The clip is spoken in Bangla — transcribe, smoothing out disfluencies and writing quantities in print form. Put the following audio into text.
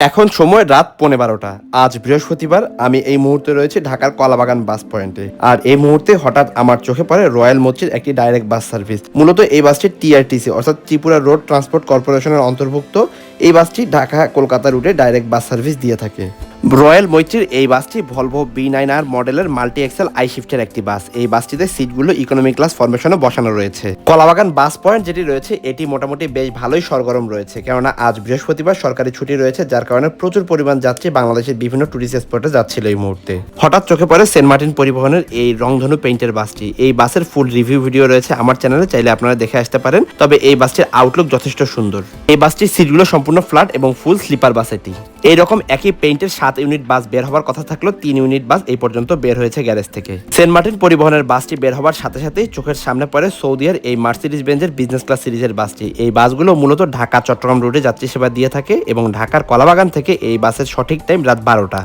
এখন সময় রাত 12:15। আজ বৃহস্পতিবার। আমি এই মুহূর্তে রয়েছে ঢাকার কলাবাগান বাস পয়েন্টে। আর এই মুহূর্তে হঠাৎ আমার চোখে পড়ে রয়্যাল মতিঝিল একটি ডাইরেক্ট বাস সার্ভিস। মূলত এই বাসটি টিআরটিসি অর্থাৎ ত্রিপুরা রোড ট্রান্সপোর্ট কর্পোরেশনের অন্তর্ভুক্ত। এই বাসটি ঢাকা কলকাতা রুটে ডাইরেক্ট বাস সার্ভিস দিয়ে থাকে। রয়্যাল মৈত্রীর এই বাসটি ভলভো B9R মডেলের মাল্টি এক্সেল আই শিফটের একটি বাস। এই বাসটিতে সিটগুলো ইকোনমি ক্লাস ফরমেশনে বসানো রয়েছে। কলাবাগান বাস পয়েন্ট যেটি রয়েছে এটি মোটামুটি বেশ ভালোই সরগরম রয়েছে, কেননা আজ বৃহস্পতিবার সরকারি ছুটি রয়েছে, যার কারণে প্রচুর পরিমাণ যাত্রী বাংলাদেশের বিভিন্ন টুরিস্ট স্পটে যাচ্ছিল এই মুহূর্তে। হঠাৎ চোখে পড়ে সেন্ট মার্টিন পরিবহনের এই রংধনু পেইন্টের বাসটি। এই বাসের ফুল রিভিউ ভিডিও রয়েছে আমার চ্যানেলে, চাইলে আপনারা দেখে আসতে পারেন। তবে এই বাসটির আউটলুক যথেষ্ট সুন্দর। এই বাসটির সিটগুলো সম্পূর্ণ ফ্ল্যাট এবং ফুল স্লিপার বাস। এটি এইরকম একই পেইন্টের 7 ইউনিট বাস বের হওয়ার কথা থাকলেও 3 ইউনিট বাস এই পর্যন্ত বের হয়েছে গ্যারেজ থেকে। সেন্ট মার্টিন পরিবহনের বাসটি বের হওয়ার সাথে সাথেই চোখের সামনে পড়ে সৌদিয়ার এই মার্সিডিজ বেঞ্জের বিজনেস ক্লাস সিরিজের বাসটি। এই বাসগুলো মূলত ঢাকা চট্টগ্রাম রুটে যাত্রী সেবা দিয়ে থাকে এবং ঢাকার কলাবাগান থেকে এই বাসের সঠিক টাইম রাত 12টা।